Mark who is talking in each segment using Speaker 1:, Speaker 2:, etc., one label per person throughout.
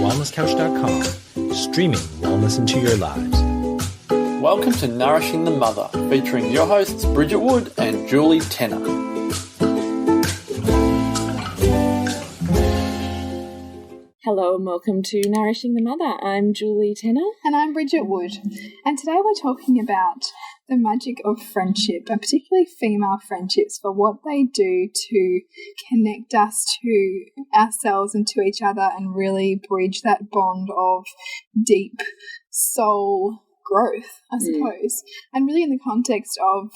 Speaker 1: wellnesscouch.com, streaming wellness into your lives.
Speaker 2: Welcome to Nourishing the Mother, featuring your hosts Bridget Wood and Julie Tenner.
Speaker 3: Hello and welcome to Nourishing the Mother. I'm Julie Tenner.
Speaker 4: And I'm Bridget Wood. And today we're talking about the magic of friendship, and particularly female friendships, for what they do to connect us to ourselves and to each other and really bridge that bond of deep soul growth, I suppose. And really in the context of,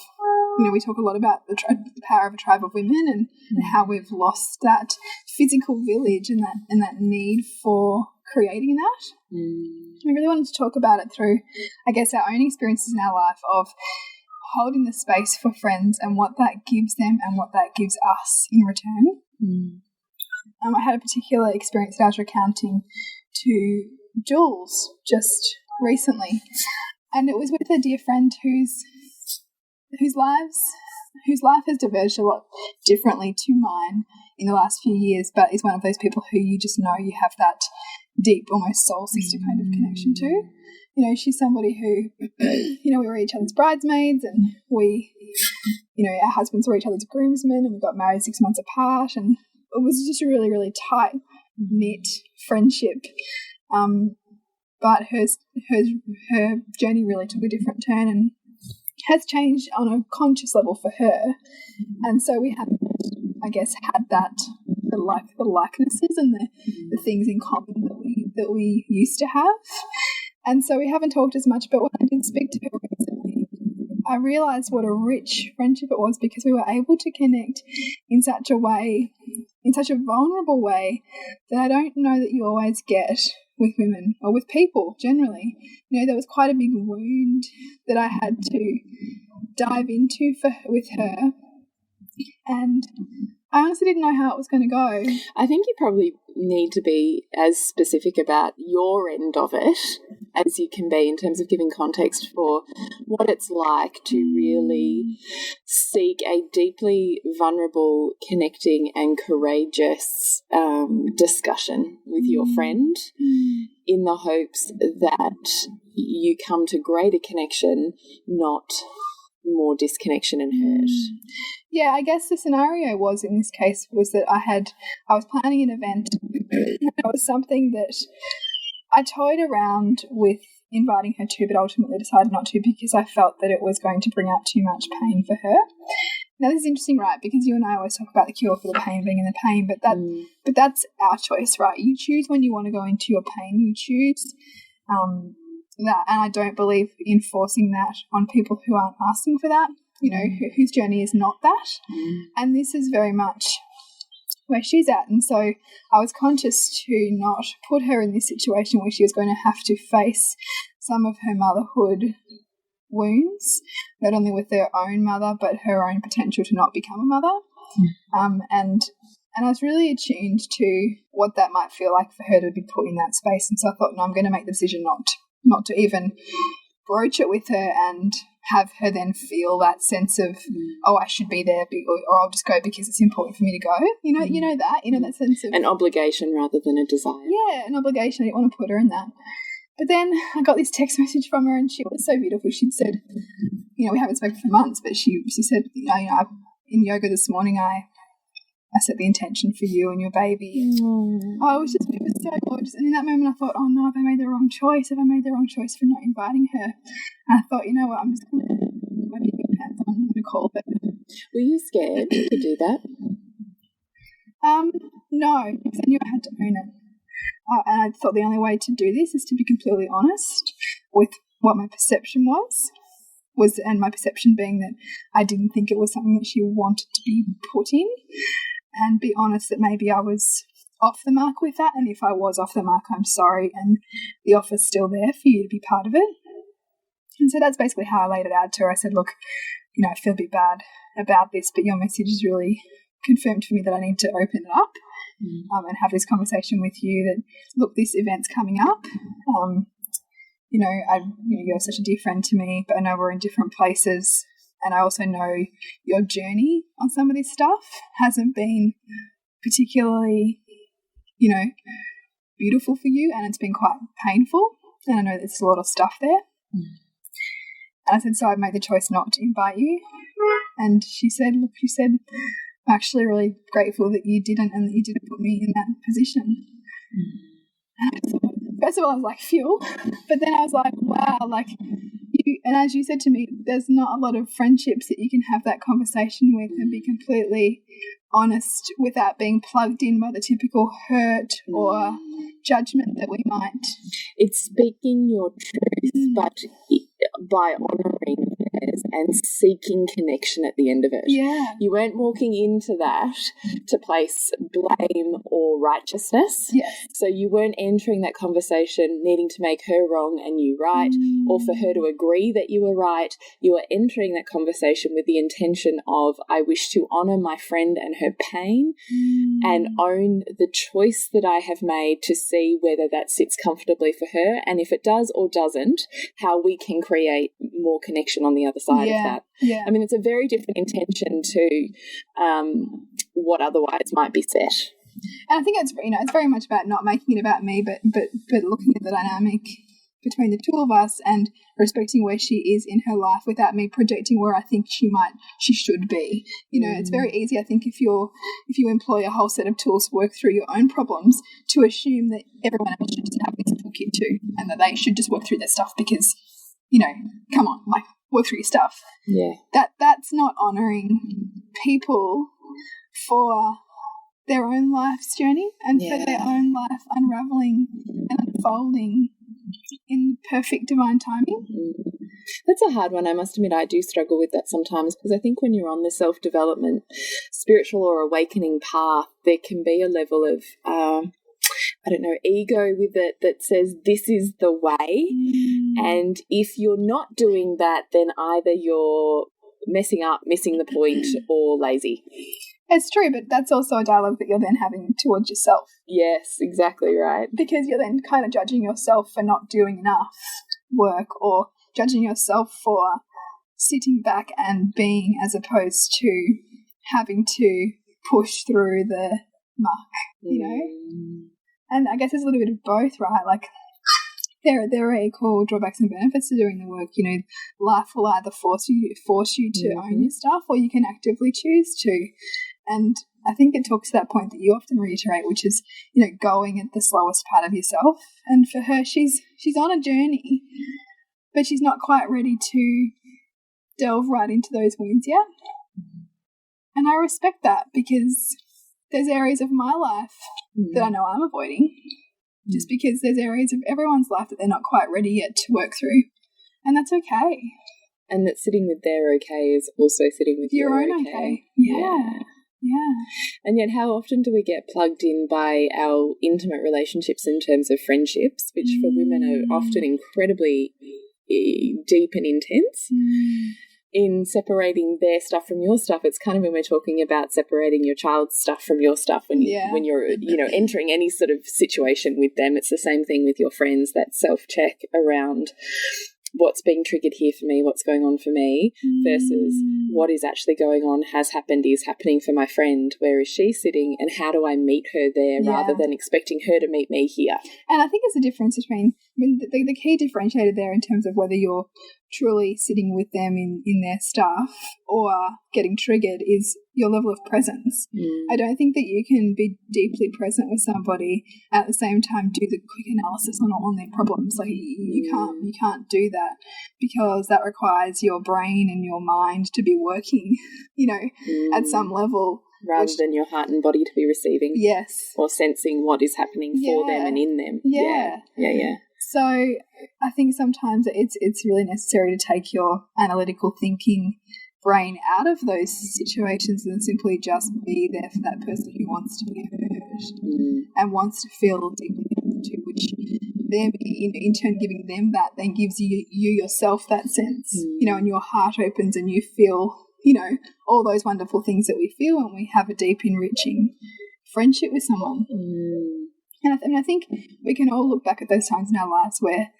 Speaker 4: we talk a lot about the power of a tribe of women and how we've lost that physical village and that need for creating that. We really wanted to talk about it through, I guess, our own experiences in our life of holding the space for friends and what that gives them and what that gives us in return. I had a particular experience that I was recounting to Jules just recently, and it was with a dear friend whose life has diverged a lot differently to mine in the last few years, but is one of those people who you just know you have that deep, almost soul sister kind of connection to. She's somebody who, we were each other's bridesmaids, and we, our husbands were each other's groomsmen, and we got married 6 months apart, and it was just a really, really tight knit friendship. But her journey really took a different turn and has changed on a conscious level for her. And so we haven't, I guess, had the likenesses and the things in common that we used to have. And so we haven't talked as much, but when I did speak to her recently, I realised what a rich friendship it was, because we were able to connect in such a way, in such a vulnerable way, that I don't know that you always get with women or with people generally. There was quite a big wound that I had to dive into with her, and I honestly didn't know how it was going to go.
Speaker 3: I think you probably need to be as specific about your end of it as you can be in terms of giving context for what it's like to really seek a deeply vulnerable, connecting and courageous discussion with your friend in the hopes that you come to greater connection, not more disconnection and hurt.
Speaker 4: Yeah, I guess the scenario was, in this case, was that I was planning an event. It was something that I toyed around with inviting her to, but ultimately decided not to, because I felt that it was going to bring up too much pain for her. Now, this is interesting, right? Because you and I always talk about the cure for the pain being in the pain, but that's our choice, right? You choose when you want to go into your pain. You choose that, and I don't believe in forcing that on people who aren't asking for that, whose journey is not that. And this is very much where she's at. And so I was conscious to not put her in this situation where she was going to have to face some of her motherhood wounds, not only with her own mother, but her own potential to not become a mother. And I was really attuned to what that might feel like for her to be put in that space. And so I thought, no, I'm going to make the decision not to even broach it with her and have her then feel that sense of, I should be there, or I'll just go because it's important for me to go. That sense of
Speaker 3: an obligation rather than a desire.
Speaker 4: Yeah, an obligation. I didn't want to put her in that. But then I got this text message from her, and she was so beautiful. She'd said, we haven't spoken for months, but she said, in yoga this morning, I set the intention for you and your baby. It was so gorgeous. And in that moment I thought, oh no, have I made the wrong choice? Have I made the wrong choice for not inviting her? And I thought, you know what, I'm just going to put my pants on. I'm going to call her.
Speaker 3: Were you scared to do that?
Speaker 4: No, because I knew I had to own it. And I thought the only way to do this is to be completely honest with what my perception was, and my perception being that I didn't think it was something that she wanted to be put in, and be honest that maybe I was off the mark with that, and if I was off the mark, I'm sorry, and the offer's still there for you to be part of it. And so that's basically how I laid it out to her. I said, look, I feel a bit bad about this, but your message has really confirmed for me that I need to open it up and have this conversation with you that, look, this event's coming up. You're such a dear friend to me, but I know we're in different places. And I also know your journey on some of this stuff hasn't been particularly, beautiful for you and it's been quite painful, and I know there's a lot of stuff there. And I said, so I've made the choice not to invite you. And she said, I'm actually really grateful that you didn't, and that you didn't put me in that position. First of all, I was like, phew. But then I was like, wow, like, and as you said to me, there's not a lot of friendships that you can have that conversation with and be completely honest without being plugged in by the typical hurt or judgment that we might.
Speaker 3: It's speaking your truth, but by honouring theirs and seeking connection at the end of it.
Speaker 4: Yeah.
Speaker 3: You weren't walking into that to place blame or righteousness.
Speaker 4: Yes.
Speaker 3: So you weren't entering that conversation needing to make her wrong and you right, or for her to agree that you were right. You were entering that conversation with the intention of, I wish to honour my friend and her pain and own the choice that I have made to see whether that sits comfortably for her, and if it does or doesn't, how we can create more connection on the other side of that.
Speaker 4: Yeah.
Speaker 3: I mean, it's a very different intention to what otherwise might be set.
Speaker 4: And I think it's very much about not making it about me, but looking at the dynamic between the two of us and respecting where she is in her life without me projecting where I think she should be. It's very easy, I think, if you employ a whole set of tools to work through your own problems, to assume that everyone else should just have this toolkit too, and that they should just work through their stuff because, come on, like, work through your stuff.
Speaker 3: Yeah.
Speaker 4: That's not honouring people for their own life's journey and for their own life unravelling and unfolding in perfect divine timing.
Speaker 3: That's a hard one. I must admit I do struggle with that sometimes, because I think when you're on the self-development, spiritual or awakening path, there can be a level of ego with it that says this is the way, and if you're not doing that, then either you're messing up, missing the point, or lazy.
Speaker 4: It's true, but that's also a dialogue that you're then having towards yourself.
Speaker 3: Yes, exactly right.
Speaker 4: Because you're then kind of judging yourself for not doing enough work, or judging yourself for sitting back and being, as opposed to having to push through the muck, And I guess there's a little bit of both, right? Like, there are equal drawbacks and benefits to doing the work. Life will either force you to own your stuff, or you can actively choose to. And I think it talks to that point that you often reiterate, which is, going at the slowest part of yourself. And for her, she's on a journey, but she's not quite ready to delve right into those wounds yet. And I respect that, because there's areas of my life that I know I'm avoiding, just because there's areas of everyone's life that they're not quite ready yet to work through. And that's okay.
Speaker 3: And that sitting with their okay is also sitting with your own okay.
Speaker 4: Yeah.
Speaker 3: And yet how often do we get plugged in by our intimate relationships in terms of friendships, which for women are often incredibly deep and intense, in separating their stuff from your stuff. It's kind of when we're talking about separating your child's stuff from your stuff, when you're entering any sort of situation with them. It's the same thing with your friends, that self-check around what's being triggered here for me, what's going on for me, versus what is actually going on, has happened, is happening for my friend. Where is she sitting, and how do I meet her there rather than expecting her to meet me here?
Speaker 4: And I think there's a difference between, the key differentiator there in terms of whether you're truly sitting with them in their stuff or getting triggered is your level of presence. I don't think that you can be deeply present with somebody at the same time do the quick analysis on their problems. Like, you can't do that, because that requires your brain and your mind to be working, at some level.
Speaker 3: Rather than your heart and body to be receiving.
Speaker 4: Yes.
Speaker 3: Or sensing what is happening for them and in them.
Speaker 4: Yeah. So I think sometimes it's really necessary to take your analytical thinking brain out of those situations and simply just be there for that person who wants to be heard and wants to feel deeply connected to, which them in turn giving them that then gives you yourself that sense, and your heart opens and you feel, all those wonderful things that we feel when we have a deep, enriching friendship with someone. And I think we can all look back at those times in our lives where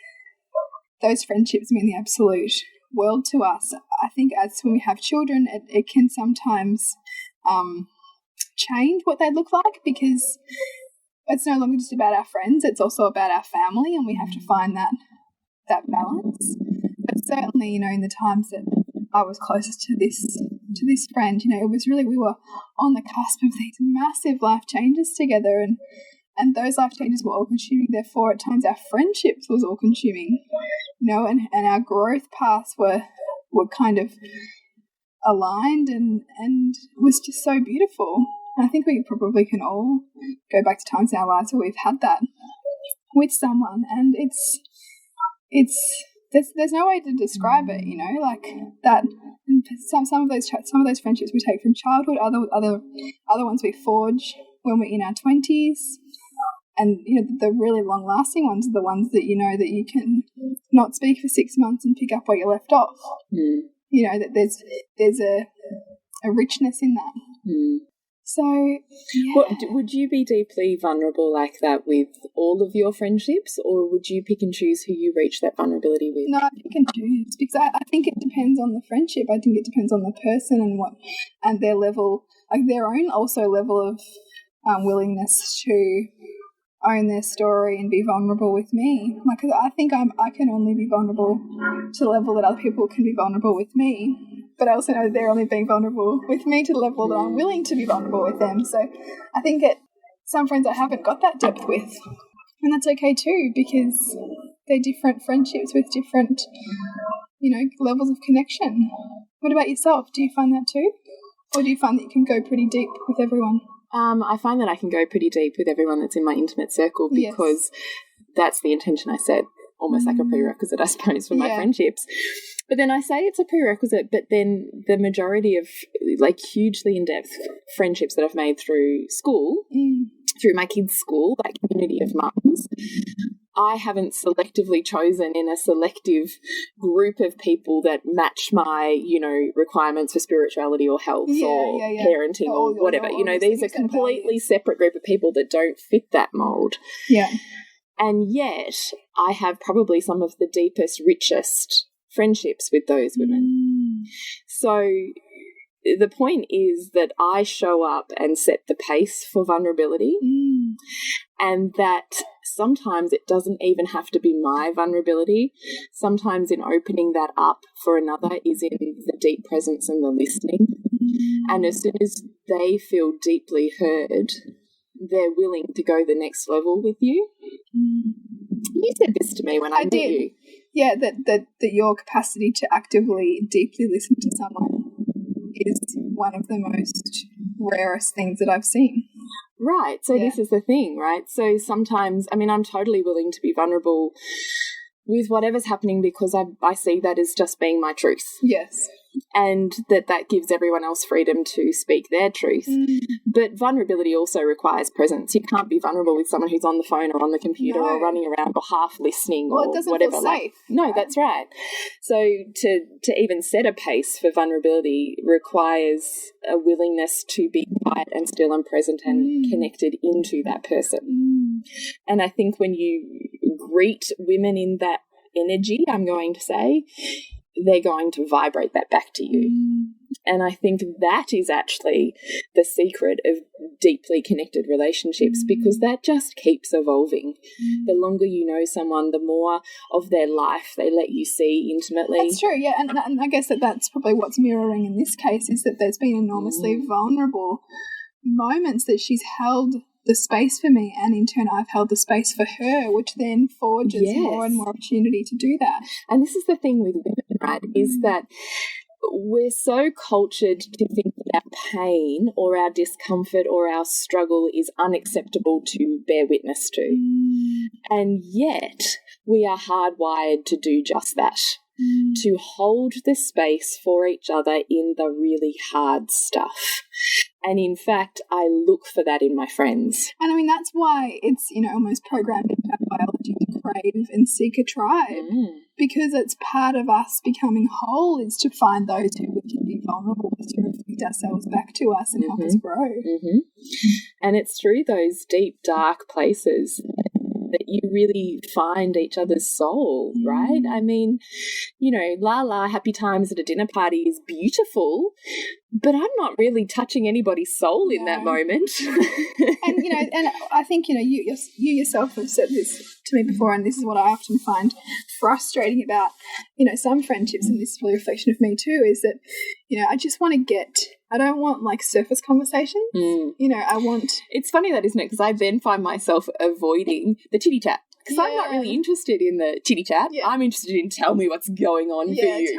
Speaker 4: those friendships mean the absolute world to us. I think as when we have children, it can sometimes change what they look like, because it's no longer just about our friends, it's also about our family, and we have to find that balance. But certainly, you know, in the times that I was closest to this friend, you know, it was really, we were on the cusp of these massive life changes together, and those life changes were all consuming. Therefore, at times our friendships was all consuming, you know, and our growth paths were kind of aligned, and it was just so beautiful. And I think we probably can all go back to times in our lives where we've had that with someone, and it's there's no way to describe it, you know, like that. Some of those friendships we take from childhood, other ones we forge when we're in our 20s, and you know, the really long lasting ones are the ones that you know that you can not speak for 6 months and pick up where you left off. You know, that there's a richness in that. So, yeah.
Speaker 3: Would you be deeply vulnerable like that with all of your friendships, or would you pick and choose who you reach that vulnerability with?
Speaker 4: No, I pick and choose, because I think it depends on the friendship. I think it depends on the person and their level, like their own also level of willingness to own their story and be vulnerable with me. Like, I think I can only be vulnerable to the level that other people can be vulnerable with me, but I also know they're only being vulnerable with me to the level that I'm willing to be vulnerable with them. So I think some friends I haven't got that depth with, and that's okay too, because they're different friendships with different, you know, levels of connection. What about yourself? Do you find that too? Or do you find that you can go pretty deep with everyone?
Speaker 3: I find that I can go pretty deep with everyone that's in my intimate circle, because that's the intention I set, almost like a prerequisite, I suppose, for my friendships. But then I say it's a prerequisite, but then the majority of like hugely in-depth friendships that I've made through school, through my kids' school, that community of mums, I haven't selectively chosen in a selective group of people that match my, you know, requirements for spirituality or health or parenting or whatever. You know, these are completely separate group of people that don't fit that mold.
Speaker 4: Yeah.
Speaker 3: And yet I have probably some of the deepest, richest friendships with those women. So the point is that I show up and set the pace for vulnerability, and that sometimes it doesn't even have to be my vulnerability. Sometimes in opening that up for another is in the deep presence and the listening. And as soon as they feel deeply heard, they're willing to go the next level with you. You said this to me when I met you.
Speaker 4: Yeah, that your capacity to actively, deeply listen to someone is one of the most rarest things that I've seen.
Speaker 3: Right. So this is the thing, right? So sometimes, I mean, I'm totally willing to be vulnerable with whatever's happening because I see that as just being my truth.
Speaker 4: Yes.
Speaker 3: And that gives everyone else freedom to speak their truth. But vulnerability also requires presence. You can't be vulnerable with someone who's on the phone or on the computer or running around or half listening or
Speaker 4: it doesn't
Speaker 3: whatever.
Speaker 4: Feel safe.
Speaker 3: No, that's right. So to even set a pace for vulnerability requires a willingness to be quiet and still and present and connected into that person. And I think when you greet women in that energy, I'm going to say, they're going to vibrate that back to you. And I think that is actually the secret of deeply connected relationships, because that just keeps evolving. The longer you know someone, the more of their life they let you see intimately.
Speaker 4: That's true, yeah. And I guess that's probably what's mirroring in this case, is that there's been enormously vulnerable moments that she's held the space for me, and in turn I've held the space for her, which then forges more and more opportunity to do that.
Speaker 3: And this is the thing with women, right, is that we're so cultured to think that our pain or our discomfort or our struggle is unacceptable to bear witness to. And yet we are hardwired to do just that. To hold the space for each other in the really hard stuff. And in fact, I look for that in my friends.
Speaker 4: And I mean, that's why it's, you know, almost programmed into our biology to crave and seek a tribe. Because it's part of us becoming whole is to find those who we can be vulnerable with, to reflect ourselves back to us and help us grow.
Speaker 3: And it's through those deep, dark places that you really find each other's soul, right? I mean, you know, la happy times at a dinner party is beautiful, but I'm not really touching anybody's soul in that moment.
Speaker 4: And, you know, and I think, you know, you yourself have said this to me before, and this is what I often find frustrating about, you know, some friendships, and this is really a reflection of me too, is that, you know, I don't want like surface conversations. You know,
Speaker 3: It's funny that, isn't it? Because I then find myself avoiding the chitty chat. Because I'm not really interested in the chitty chat. Yeah. I'm interested in tell me what's going on for you.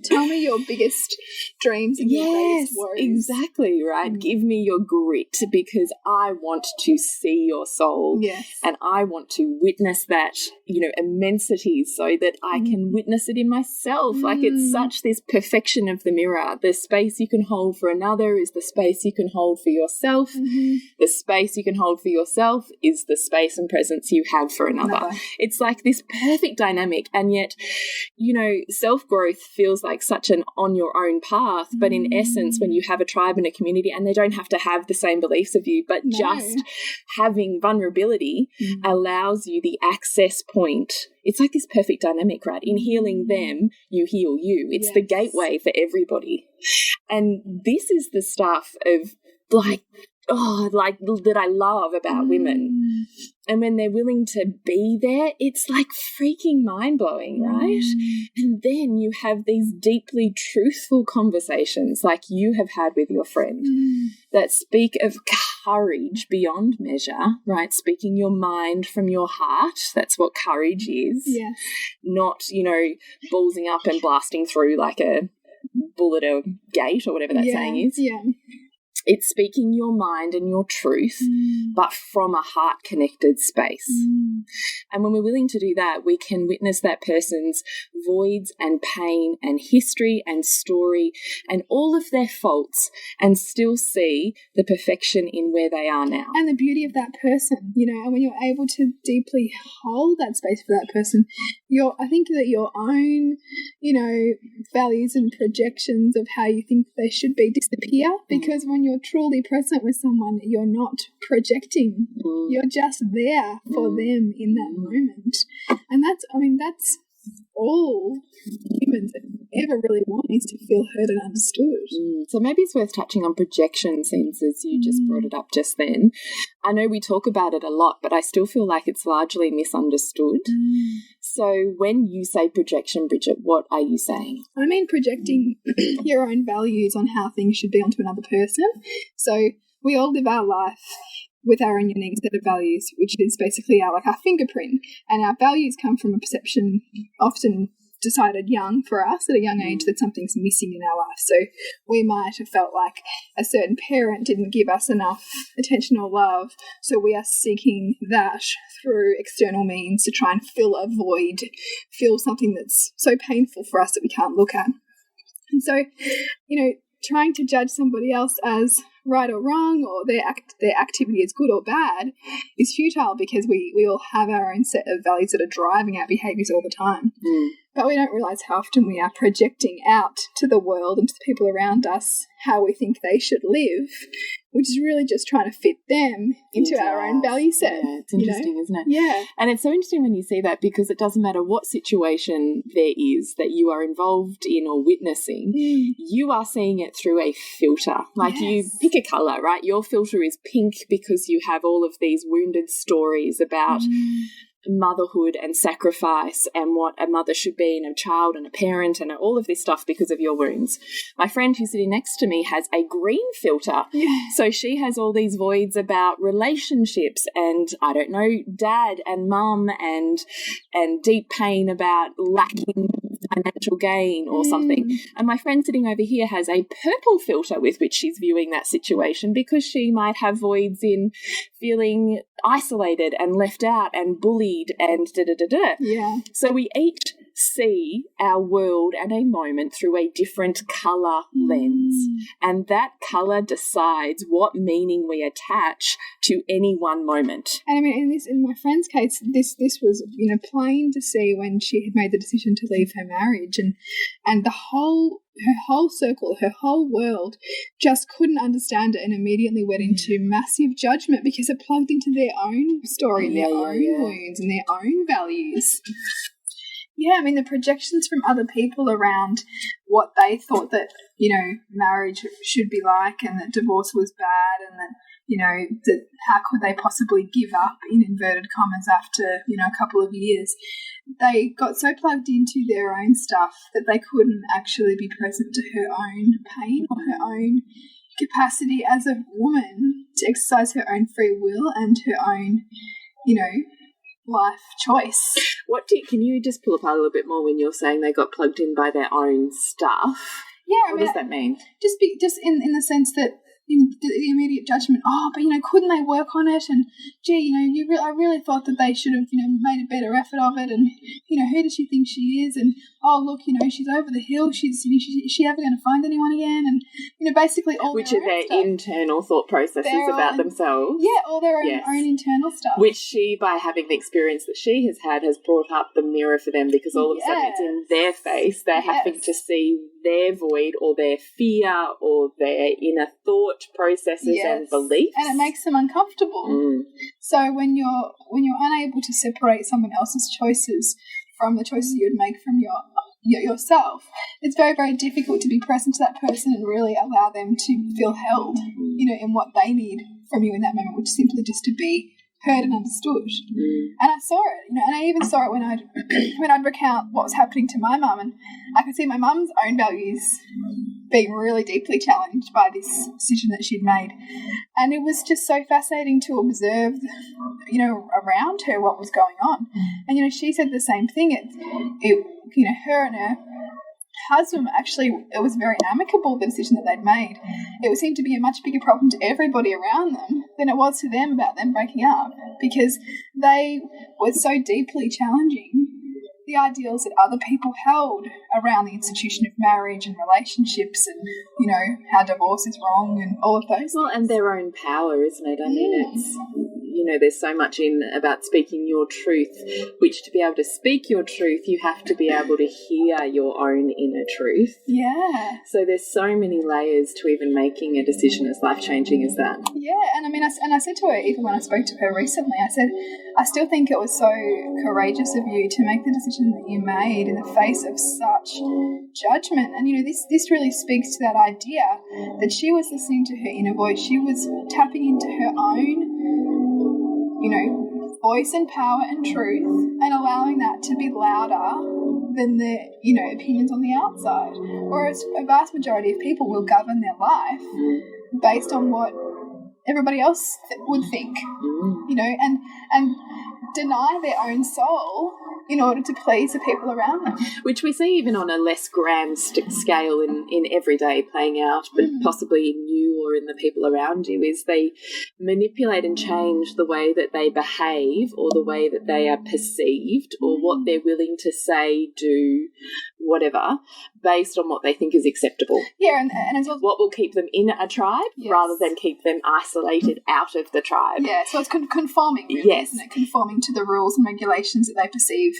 Speaker 4: Tell me your biggest dreams and your greatest worries.
Speaker 3: Exactly, right. Give me your grit, because I want to see your soul.
Speaker 4: Yes.
Speaker 3: And I want to witness that, you know, immensity, so that I can witness it in myself. Like, it's such this perfection of the mirror. The space you can hold for another is the space you can hold for yourself. The space you can hold for yourself is the space and presence you have for another. It's like this perfect dynamic, and yet, you know, self-growth feels like such an on your own path, but in essence, when you have a tribe and a community, and they don't have to have the same beliefs of you, but just having vulnerability allows you the access point. It's like this perfect dynamic, right? In healing them, you heal you. It's the gateway for everybody. And this is the stuff of like that I love about women. And when they're willing to be there, it's like freaking mind-blowing, right? And then you have these deeply truthful conversations like you have had with your friend that speak of courage beyond measure, right? Speaking your mind from your heart. That's what courage is.
Speaker 4: Yes.
Speaker 3: Not, you know, ballsing up and blasting through like a bull at a gate or whatever that saying is.
Speaker 4: Yeah.
Speaker 3: It's speaking your mind and your truth, but from a heart-connected space. And when we're willing to do that, we can witness that person's voids and pain and history and story and all of their faults, and still see the perfection in where they are now.
Speaker 4: And the beauty of that person, you know, and when you're able to deeply hold that space for that person, I think that your own, you know, values and projections of how you think they should be disappear, because when you're truly present with someone, you're not projecting. You're just there for them in that moment. And that's all humans ever really want, is to feel heard and understood.
Speaker 3: So maybe it's worth touching on projection, since as you just brought it up just then. I know we talk about it a lot, but I still feel like it's largely misunderstood. So when you say projection, Bridget, what are you saying?
Speaker 4: I mean projecting your own values on how things should be onto another person. So we all live our life with our own unique set of values, which is basically our fingerprint. And our values come from a perception often decided young for us at a young age that something's missing in our life. So we might have felt like a certain parent didn't give us enough attention or love, so we are seeking that through external means to try and fill a void, fill something that's so painful for us that we can't look at. And so, you know, trying to judge somebody else as right or wrong, or their activity is good or bad, is futile, because we all have our own set of values that are driving our behaviours all the time. But we don't realise how often we are projecting out to the world and to the people around us how we think they should live, which is really just trying to fit them into our own value set.
Speaker 3: Yeah, it's interesting, isn't it?
Speaker 4: Yeah.
Speaker 3: And it's so interesting when you see that, because it doesn't matter what situation there is that you are involved in or witnessing, you are seeing it through a filter. Like you pick a colour, right? Your filter is pink because you have all of these wounded stories about motherhood and sacrifice and what a mother should be and a child and a parent and all of this stuff because of your wounds. My friend who's sitting next to me has a green filter. So she has all these voids about relationships and, I don't know, dad and mum and deep pain about lacking financial gain or something. And my friend sitting over here has a purple filter with which she's viewing that situation, because she might have voids in feeling isolated and left out and bullied and da-da-da-da.
Speaker 4: Yeah.
Speaker 3: So we each see our world and a moment through a different colour lens, and that colour decides what meaning we attach to any one moment.
Speaker 4: And I mean, in my friend's case, this was, you know, plain to see when she had made the decision to leave her marriage, and the whole her whole circle, her whole world just couldn't understand it and immediately went into massive judgment because it plugged into their own story, their own wounds and their own values. Yeah, I mean, the projections from other people around what they thought that, marriage should be like, and that divorce was bad, and that, that how could they possibly give up, in inverted commas, after, a couple of years. They got so plugged into their own stuff that they couldn't actually be present to her own pain or her own capacity as a woman to exercise her own free will and her own, life choice.
Speaker 3: Can you just pull apart a little bit more when you're saying they got plugged in by their own stuff?
Speaker 4: Yeah,
Speaker 3: what does that mean?
Speaker 4: Just in the sense that the immediate judgment. Oh, but couldn't they work on it? And gee, I really thought that they should have made a better effort of it. And who does she think she is? And oh, look, she's over the hill. Is she ever going to find anyone again? And basically all
Speaker 3: which are their
Speaker 4: stuff.
Speaker 3: Internal thought processes about themselves.
Speaker 4: Yeah, all their own internal stuff.
Speaker 3: Which she, by having the experience that she has had, has brought up the mirror for them, because all of a sudden it's in their face. They're having to see their void or their fear or their inner thought processes and beliefs,
Speaker 4: and it makes them uncomfortable. So when you're unable to separate someone else's choices from the choices you would make from yourself, it's very, very difficult to be present to that person and really allow them to feel held, in what they need from you in that moment, which is simply just to be heard and understood. And I saw it, and I even saw it when I'd recount what was happening to my mum, and I could see my mum's own values being really deeply challenged by this decision that she'd made. And it was just so fascinating to observe, around her what was going on. And, she said the same thing. Her and her husband, actually, it was very amicable, the decision that they'd made. It seemed to be a much bigger problem to everybody around them than it was to them about them breaking up, because they were so deeply challenging the ideals that other people held around the institution of marriage and relationships, and how divorce is wrong and all of those things.
Speaker 3: And their own power, isn't it? I mean, it's there's so much about speaking your truth, which to be able to speak your truth, you have to be able to hear your own inner truth.
Speaker 4: Yeah.
Speaker 3: So there's so many layers to even making a decision as life-changing as that.
Speaker 4: Yeah, and I said to her, even when I spoke to her recently, I said, I still think it was so courageous of you to make the decision that you made in the face of such judgment. And, this really speaks to that idea that she was listening to her inner voice. She was tapping into her own voice and power and truth, and allowing that to be louder than the, opinions on the outside. Whereas a vast majority of people will govern their life based on what everybody else would think, and deny their own soul in order to please the people around them.
Speaker 3: Which we see even on a less grand scale in everyday playing out, but possibly in you or in the people around you, is they manipulate and change the way that they behave or the way that they are perceived or what they're willing to say, do, whatever, based on what they think is acceptable.
Speaker 4: Yeah, and as well,
Speaker 3: what will keep them in a tribe rather than keep them isolated out of the tribe.
Speaker 4: Yeah, so it's conforming, really, isn't it? Conforming to the rules and regulations that they perceive,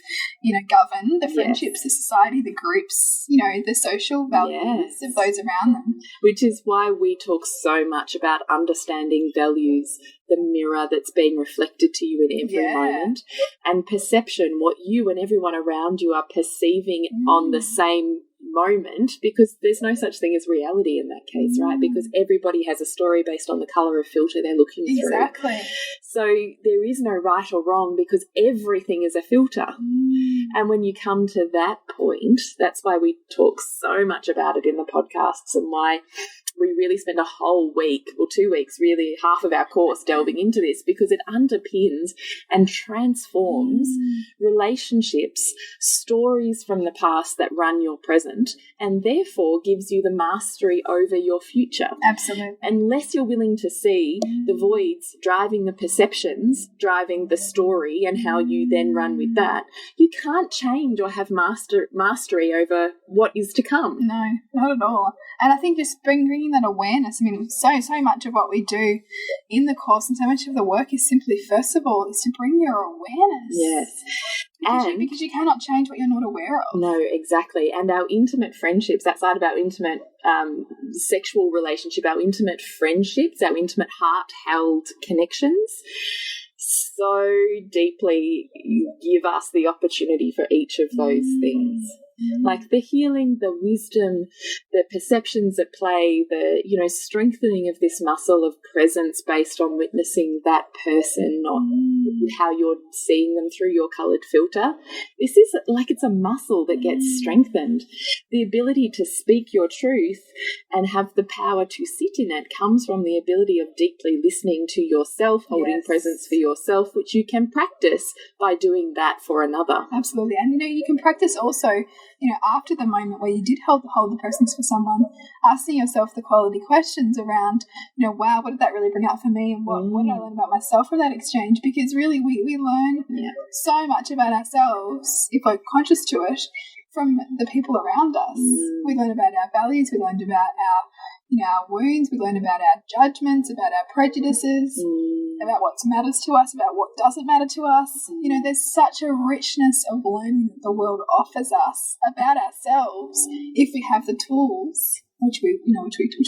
Speaker 4: govern the friendships, the society, the groups, the social values of those around them.
Speaker 3: Which is why we talk so much about understanding values, the mirror that's being reflected to you in every moment, and perception, what you and everyone around you are perceiving on the same moment, because there's no such thing as reality in that case, right? Because everybody has a story based on the colour of filter they're looking through.
Speaker 4: Exactly.
Speaker 3: So there is no right or wrong, because everything is a filter. And when you come to that point, that's why we talk so much about it in the podcasts, and why we really spend a whole week or 2 weeks, really half of our course, delving into this, because it underpins and transforms relationships, stories from the past that run your present, and therefore gives you the mastery over your future.
Speaker 4: Absolutely.
Speaker 3: Unless you're willing to see the voids driving the perceptions, driving the story, and how you then run with that, you can't change or have mastery over what is to come.
Speaker 4: No, not at all. And I think just bringing that awareness, so much of what we do in the course and so much of the work is simply, first of all, is to bring your awareness Because you cannot change what you're not aware of.
Speaker 3: No, exactly. And our intimate friendships, outside of our intimate sexual relationship, our intimate friendships, our intimate heart-held connections, so deeply give us the opportunity for each of those things. Like the healing, the wisdom, the perceptions at play, the, strengthening of this muscle of presence based on witnessing that person, not how you're seeing them through your coloured filter. This is like it's a muscle that gets strengthened. The ability to speak your truth and have the power to sit in it comes from the ability of deeply listening to yourself, holding presence for yourself, which you can practice by doing that for another.
Speaker 4: Absolutely. And, you can practice also, after the moment where you did hold the presence for someone, asking yourself the quality questions around, wow, what did that really bring out for me, and what did I learn about myself from that exchange? Because really we learn so much about ourselves, if we're conscious to it, from the people around us. We learn about our values, we learned about our wounds, we learn about our judgments, about our prejudices, about what matters to us, about what doesn't matter to us. There's such a richness of learning that the world offers us about ourselves if we have the tools, which we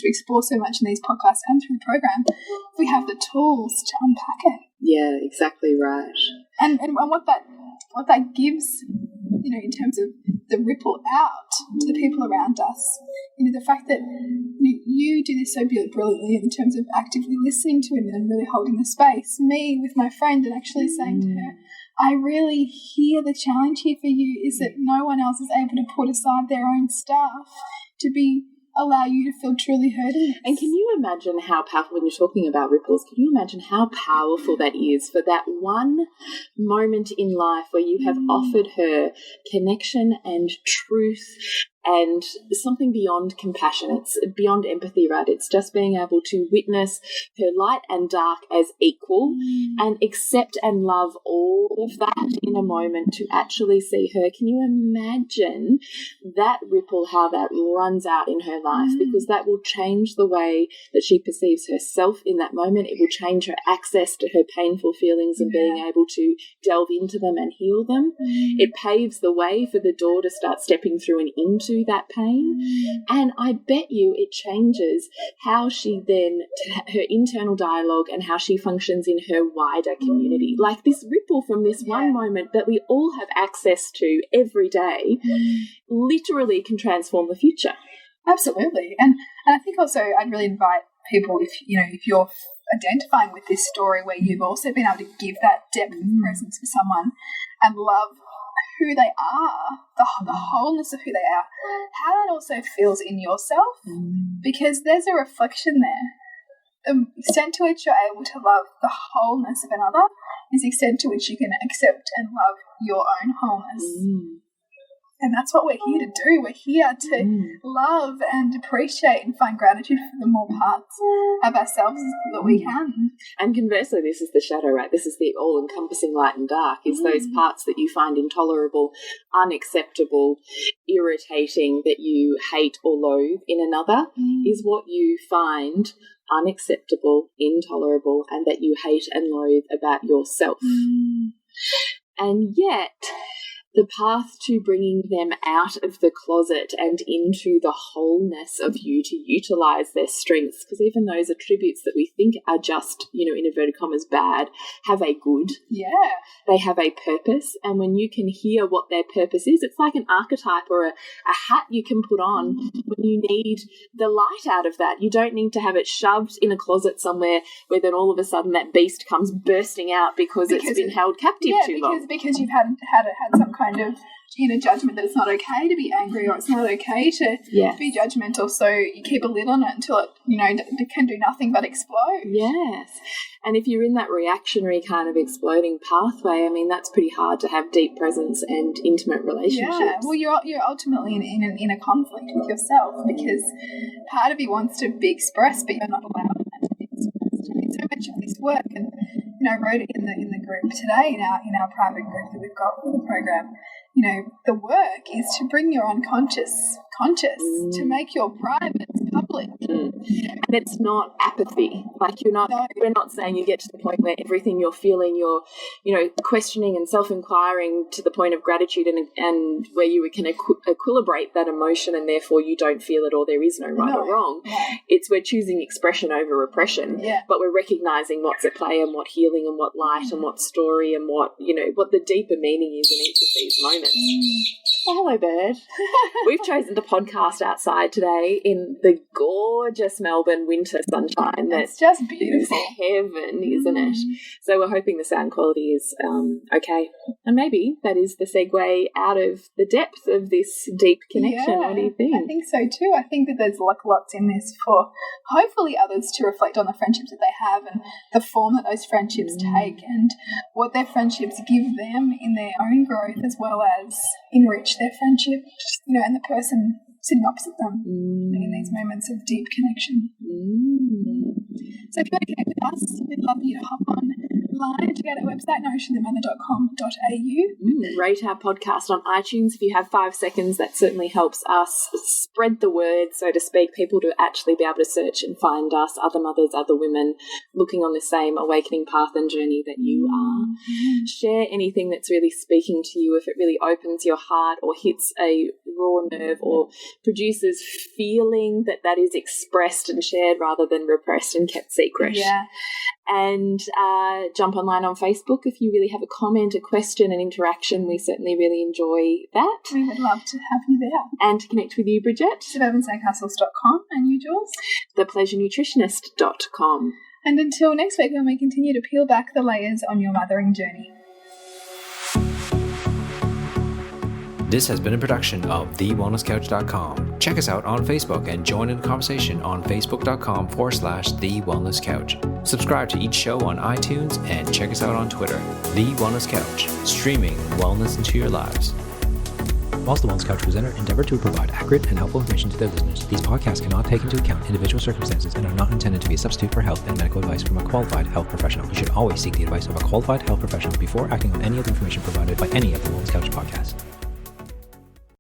Speaker 4: explore so much in these podcasts and through the program. If we have the tools to unpack it.
Speaker 3: Yeah, exactly right.
Speaker 4: And what that gives, in terms of the ripple out to the people around us. The fact that you do this so brilliantly in terms of actively listening to him and really holding the space. Me with my friend and actually saying to her, I really hear the challenge here for you is that no one else is able to put aside their own stuff to allow you to feel truly heard in this.
Speaker 3: And can you imagine how powerful, when you're talking about ripples, can you imagine how powerful that is for that one moment in life where you have offered her connection and truth and something beyond compassion. It's beyond empathy, right? It's just being able to witness her light and dark as equal and accept and love all of that in a moment to actually see her. Can you imagine that ripple, how that runs out in her life? Because that will change the way that she perceives herself in that moment. It will change her access to her painful feelings and being able to delve into them and heal them. It paves the way for the door to start stepping through and into that pain. And I bet you it changes how she then, her internal dialogue and how she functions in her wider community. Like this ripple from this one moment that we all have access to every day literally can transform the future.
Speaker 4: Absolutely. And I think also I'd really invite people, if you're identifying with this story where you've also been able to give that depth of presence for someone and love who they are, the wholeness of who they are, how that also feels in yourself, because there's a reflection there. The extent to which you're able to love the wholeness of another is the extent to which you can accept and love your own wholeness. And that's what we're here to do. We're here to love and appreciate and find gratitude for the more parts of ourselves that we can.
Speaker 3: And conversely, this is the shadow, right? This is the all-encompassing light and dark, is those parts that you find intolerable, unacceptable, irritating, that you hate or loathe in another, is what you find unacceptable, intolerable, and that you hate and loathe about yourself. And yet, the path to bringing them out of the closet and into the wholeness of you to utilize their strengths, because even those attributes that we think are just, in inverted commas, bad, have a good. Yeah. They have a purpose. And when you can hear what their purpose is, it's like an archetype or a hat you can put on when you need the light out of that. You don't need to have it shoved in a closet somewhere where then all of a sudden that beast comes bursting out because it's been held captive too long.
Speaker 4: Because you've had some kind of inner judgment that it's not okay to be angry or it's not okay to be judgmental, so you keep a lid on it until it can do nothing but explode.
Speaker 3: Yes. And if you're in that reactionary kind of exploding pathway, I mean, that's pretty hard to have deep presence and intimate relationships. Yeah,
Speaker 4: well, you're ultimately in a conflict with yourself because part of you wants to be expressed, but you're not allowed to be expressed. So much of this work, and I wrote it in the group today, in our private group that we've got for the program, the work is to bring your unconscious conscious, to make your private public.
Speaker 3: And it's not apathy. Like we're not saying you get to the point where everything you're feeling, you're, questioning and self-inquiring to the point of gratitude and where you can equilibrate that emotion and therefore you don't feel it or there is no right or wrong.
Speaker 4: No.
Speaker 3: It's we're choosing expression over repression, but we're recognizing what's at play and what healing and what light and what story and what the deeper meaning is in each of these moments. Oh, hello, bird. We've chosen to podcast outside today in the gorgeous Melbourne winter sunshine.
Speaker 4: It's just beautiful.
Speaker 3: It's heaven, isn't it? So we're hoping the sound quality is okay. And maybe that is the segue out of the depth of this deep connection. What do you think?
Speaker 4: I think so too. I think that there's lots in this for hopefully others to reflect on the friendships that they have and the form that those friendships take and what their friendships give them in their own growth as well as enrich their friendship, and the person sitting opposite them in these moments of deep connection. So if you want to connect with us, we'd love you to hop online to go to our website, nourishingthemother.com.au.
Speaker 3: Rate our podcast on iTunes. If you have 5 seconds, that certainly helps us spread the word, so to speak, people to actually be able to search and find us, other mothers, other women looking on the same awakening path and journey that you are. Share anything that's really speaking to you. If it really opens your heart or hits a raw nerve or produces feeling that is expressed and shared rather than repressed and kept secret.
Speaker 4: Yeah.
Speaker 3: And jump online on Facebook if you really have a comment, a question, an interaction. We certainly really enjoy that.
Speaker 4: We would love to have you there.
Speaker 3: And to connect with you, Bridget.
Speaker 4: SuburbanSandcastles.com and you, Jules.
Speaker 3: ThePleasureNutritionist.com.
Speaker 4: And until next week when we continue to peel back the layers on your mothering journey.
Speaker 1: This has been a production of TheWellnessCouch.com. Check us out on Facebook and join in the conversation on Facebook.com/The Wellness Couch. Subscribe to each show on iTunes and check us out on Twitter. The Wellness Couch, streaming wellness into your lives. Whilst the Wellness Couch presenter endeavor to provide accurate and helpful information to their listeners, these podcasts cannot take into account individual circumstances and are not intended to be a substitute for health and medical advice from a qualified health professional. You should always seek the advice of a qualified health professional before acting on any of the information provided by any of the Wellness Couch podcasts.